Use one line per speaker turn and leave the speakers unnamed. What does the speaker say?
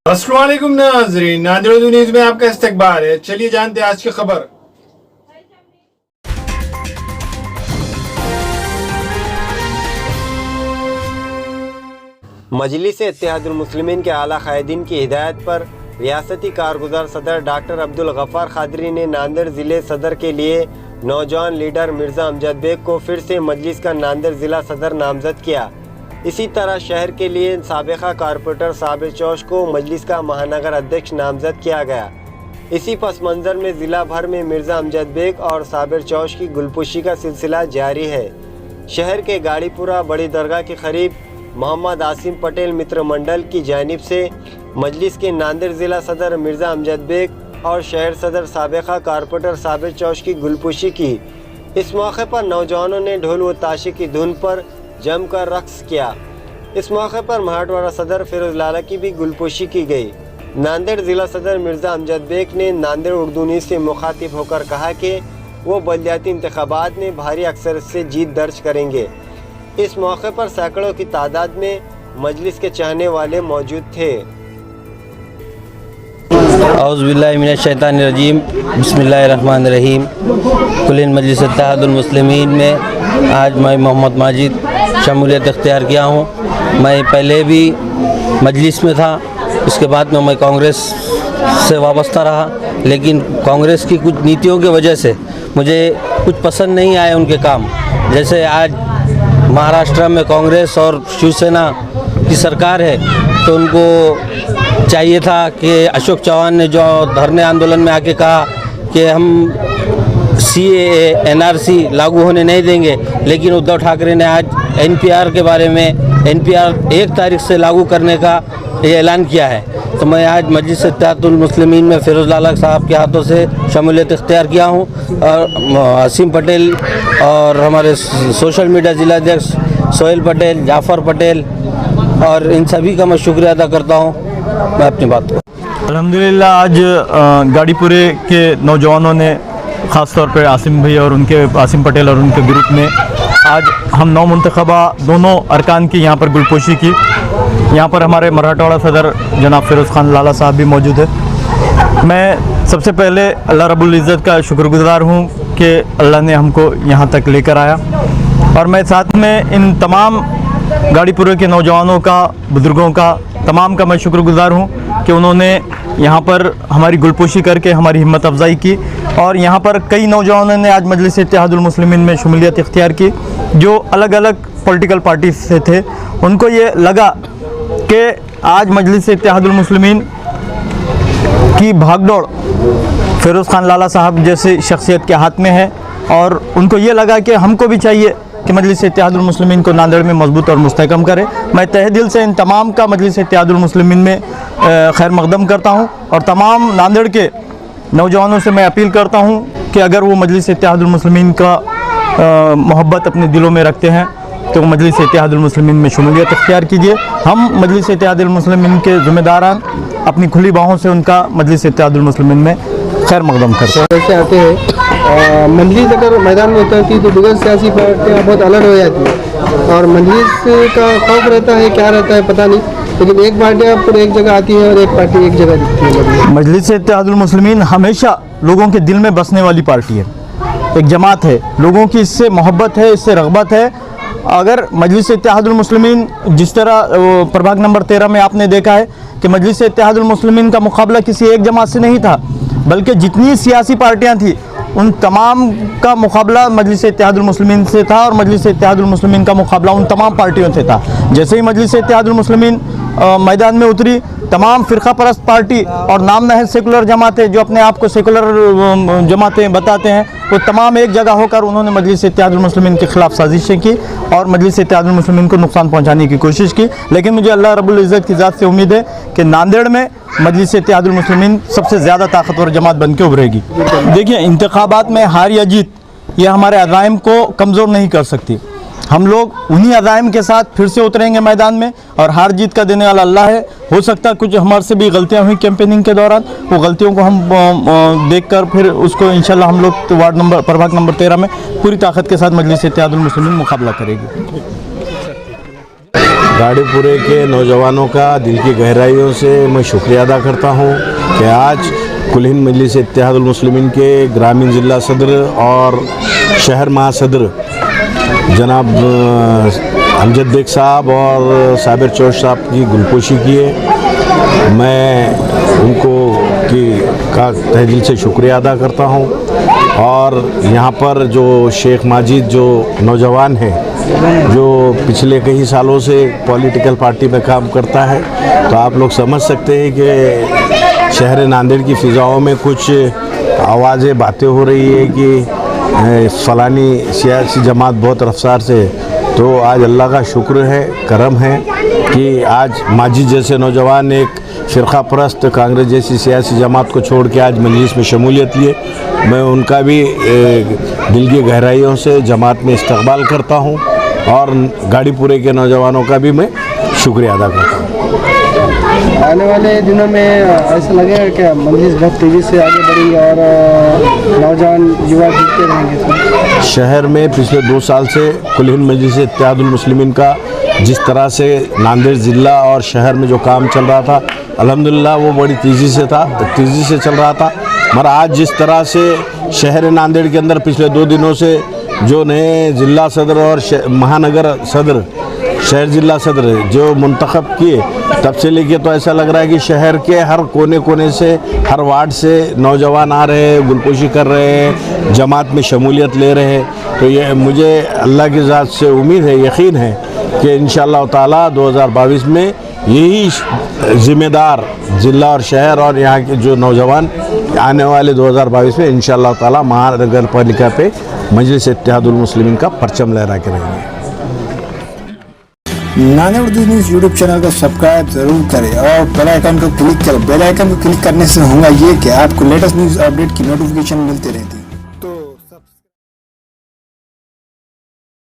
अस्सलाम वालेकुम नाज़रीन, नादिर न्यूज़ में आपका इस्तकबाल है। चलिए जानते हैं आज की खबर।
मजलिस-ए-इत्तेहादुल मुस्लिमीन के आला कायदीन की हिदायत पर रियासती कारगुजार सदर डॉक्टर अब्दुल गफ्फार कादरी ने नांदेड़ ज़िले सदर के लिए नौजवान लीडर मिर्ज़ा अमजद बेग को फिर से मजलिस का नांदेड़ ज़िला सदर नामज़द किया। इसी तरह शहर के लिए साबिक़ा कारपोरेटर साबिर चौश को मजलिस का महानगर अध्यक्ष नामज़द किया गया। इसी पस मंज़र में ज़िला भर में मिर्ज़ा अमजद बेग और साबिर चौश की गुलपुशी का सिलसिला जारी है। शहर के गाड़ीपुरा बड़ी दरगाह के करीब मोहम्मद आसिम पटेल मित्र मंडल की जानिब से मजलिस के नांदेड़ ज़िला सदर मिर्ज़ा अमजद बेग और शहर सदर साबिक़ा कारपोरेटर साबिर चौश की गुलपुशी की। इस मौके पर नौजवानों ने ढोल व ताशे की धुन पर जमकर रक्स किया। इस मौके पर महाटवाड़ा सदर फिरोज लाला की भी गुलपोशी की गई। नांदेड़ ज़िला सदर मिर्ज़ा अमजद बेग ने नांदेड़ उर्दू न्यूज़ से मुखातिब होकर कहा कि वो बल्दियाती इंतखाबात में भारी अक्सरियत से जीत दर्ज करेंगे। इस मौके पर सैकड़ों की तादाद में मजलिस के चाहने वाले मौजूद थे।
औज़ुबिल्लाहि मिनश्शैतानिर्रजीम, बिस्मिल्लाहिर्रहमानिर्रहीम। कुल्लिन मजलिस-ए-इत्तेहादुल मुस्लिमीन में आज मैं मोहम्मद माजिद शमूलियत इख्तियार किया हूँ। मैं पहले भी मजलिस में था, उसके बाद में मैं कांग्रेस से वाबस्ता रहा, लेकिन कांग्रेस की कुछ नीतियों की वजह से मुझे कुछ पसंद नहीं आए उनके काम। जैसे आज महाराष्ट्र में कांग्रेस और शिवसेना की सरकार है, तो उनको चाहिए था कि अशोक चौहान ने जो धरने आंदोलन में आके कहा कि हम CAA NRC लागू होने नहीं देंगे, लेकिन उद्धव ठाकरे ने आज NPR के बारे में NPR 1 तारीख से लागू करने का ये ऐलान किया है। तो मैं आज मजलिस-ए-इत्तेहादुल मुस्लिमीन में फिरोज लाला साहब के हाथों से शमूलियत इख्तियार किया हूँ और आसिम पटेल और हमारे सोशल मीडिया ज़िला अध्यक्ष सोहेल पटेल, जाफ़र पटेल और इन सभी का मैं शुक्रिया अदा करता हूँ। मैं अपनी बात को
अल्हम्दुलिल्लाह आज गाड़ीपुरे के नौजवानों ने ख़ास तौर पर आसिम पटेल और उनके ग्रुप ने आज हम नौ मुंतखबा दोनों अरकान की यहाँ पर गुलपोशी की। यहाँ पर हमारे मराठवाड़ा सदर जनाब फिरोज़ खान लाला साहब भी मौजूद है। मैं सबसे पहले अल्लाह रब्बुल इज़्ज़त का शुक्रगुज़ार हूँ कि अल्लाह ने हमको यहाँ तक लेकर आया, और मैं साथ में इन तमाम गाड़ीपुरे के नौजवानों का, बुज़ुर्गों का, तमाम का मैं शुक्रगुज़ार हूँ कि उन्होंने यहाँ पर हमारी गुलपोशी करके हमारी हिम्मत अफजाई की। और यहाँ पर कई नौजवानों ने आज मजलिस-ए-इत्तेहादुल मुस्लिमीन में शमूलियत इख्तियार की जो अलग अलग पॉलिटिकल पार्टी से थे। उनको ये लगा कि आज मजलिस-ए-इत्तेहादुल मुस्लिमीन की भागदौड़ फिरोज़ खान लाला साहब जैसे शख्सियत के हाथ में है, और उनको ये लगा कि हमको भी चाहिए कि मजलिस-ए-इत्तेहादुल मुस्लिमीन को नांदेड़ में मजबूत और मुस्तहकम करे। मैं तहे दिल से इन तमाम का मजलिस-ए-इत्तेहादुल मुस्लिमीन में खैर मकदम करता हूँ, और तमाम नांदेड़ के नौजवानों से मैं अपील करता हूँ कि अगर वो मजलिस-ए-इत्तेहादुल मुस्लिमीन का मोहब्बत अपने दिलों में रखते हैं तो मजलिस-ए-इत्तेहादुल मुस्लिमीन में शमूलियत इख्तियार कीजिए। हम मजलिस-ए-इत्तेहादुल मुस्लिमीन के ज़िम्मेदारान अपनी खुली बाहों से उनका मजलिस-ए-इत्तेहादुल मुस्लिमीन में खैर मकदम करते हैं।
से आते हैं मजलिस अगर मैदान में उतरती तो दीगर सियासी पार्टियाँ बहुत अलग हो जाती हैं, और मजलिस का खौफ रहता है, क्या रहता है पता नहीं, लेकिन एक पार्टी आपको एक जगह आती है और एक पार्टी एक जगह दिखती है।
मजलिस-ए-इत्तेहादुल मुस्लिमीन हमेशा लोगों के दिल में बसने वाली पार्टी है, एक जमात है, लोगों की इससे मोहब्बत है, इससे रग़बत है। अगर मजलिस-ए-इत्तेहादुल मुस्लिमीन जिस तरह प्रभाग नंबर 13 में आपने देखा है कि मजलिस-ए-इत्तेहादुल मुस्लिमीन का मुकाबला किसी एक जमात से नहीं था, बल्कि जितनी सियासी पार्टियां थी उन तमाम का मुकाबला मजलिस-ए-इत्तेहादुल मुस्लिमीन से था, और मजलिस-ए-इत्तेहादुल मुस्लिमीन का मुकाबला उन तमाम पार्टियों से था। जैसे ही मजलिस-ए-इत्तेहादुल मुस्लिमीन मैदान में उतरी, तमाम फ़िरका परस्त पार्टी और नाम नहल सेकुलर जमातें जो अपने आप को सेकुलर जमातें बताते हैं, वो तमाम एक जगह होकर उन्होंने मजलिस-ए-इत्तेहादुल मुस्लिमीन के ख़िलाफ़ साजिशें की और मजलिस-ए-इत्तेहादुल मुस्लिमीन को नुकसान पहुँचाने की कोशिश की। लेकिन मुझे अल्लाह रब्बुल इज़्ज़त की ज़ात से उम्मीद है कि नांदेड़ में मजलिस-ए-इत्तेहादुल मुस्लिमीन सबसे ज़्यादा ताकतवर जमात बन के उभरेगी। देखिए, इंतखाबात में हार या जीत ये हमारे अज़ाइम को कमज़ोर नहीं कर सकती। हम लोग उन्हीं अज़ाइम के साथ फिर से उतरेंगे मैदान में, और हार जीत का देने वाला अल्लाह है। हो सकता है कुछ हमारे से भी गलतियां हुई कैंपेनिंग के दौरान, वो गलतियों को हम देखकर फिर उसको इंशाल्लाह हम लोग तो प्रभाग नंबर 13 में पूरी ताकत के साथ मजलिस-ए-इत्तेहादुल मुस्लिमीन मुकाबला करेगी।
गाड़ीपुरे के नौजवानों का दिल की गहराइयों से मैं शुक्रिया अदा करता हूँ कि आज कुल हिंद मजलिस इत्तेहादुल मुस्लिमीन के ग्रामीण जिला सदर और शहर महासदर जनाब अमजद बेग साहब और साबिर चौश साहब की गुलपोशी की है। मैं उनको का तहे दिल से शुक्रिया अदा करता हूँ। और यहाँ पर जो शेख माजिद जो नौजवान है जो पिछले कई सालों से पॉलिटिकल पार्टी में काम करता है, तो आप लोग समझ सकते हैं कि शहर नांदेड़ की फ़िज़ाओं में कुछ आवाज़ें बातें हो रही है कि फ़लानी सियासी जमात बहुत रफ्तार से। तो आज अल्लाह का शुक्र है, करम है कि आज माजिद जैसे नौजवान एक फ़िरक़ा परस्त कांग्रेस जैसी सियासी जमात को छोड़ के आज मजलिस में शमूलियत लिए। मैं उनका भी दिल की गहराइयों से जमात में इस्तकबाल करता हूं और गाड़ीपुरे के नौजवानों का भी मैं शुक्रिया अदा करता हूं।
आने वाले दिनों में ऐसा लगेगा कि मजलिस बहुत तेज़ी से आगे बढ़ी और नौजवान युवा जीतते रहेंगे।
शहर में पिछले 2 साल से कुल हिंद मजलिस इत्तेहादुल मुस्लिमीन का जिस तरह से नांदेड़ ज़िला और शहर में जो काम चल रहा था, अल्हम्दुलिल्लाह वो बड़ी तेज़ी से चल रहा था। मगर आज जिस तरह से शहर नांदेड़ के अंदर पिछले 2 दिनों से जो नए ज़िला सदर और महानगर सदर शहर ज़िला सदर जो मुंतखब किए, तब से लेके तो ऐसा लग रहा है कि शहर के हर कोने कोने से, हर वार्ड से नौजवान आ रहे हैं, गुलपोशी कर रहे हैं, जमात में शमूलियत ले रहे हैं। तो ये मुझे अल्लाह की ज़ात से उम्मीद है, यकीन है कि इंशाअल्लाह ताला 2022 में यही ज़िम्मेदार ज़िला और शहर और यहाँ के जो नौजवान आने वाले 2022 में इंशाअल्लाह ताला महानगर पालिका पे मजलिस इत्तेहादुल मुस्लिमीन का परचम लहरा के रहेंगे।
Nanded Urdu news YouTube channel को सब्सक्राइब जरूर करें और बेल आइकन को क्लिक करें। बेल आइकन को क्लिक करने से होगा ये कि आपको लेटेस्ट न्यूज़ अपडेट की नोटिफिकेशन मिलती रहती है। तो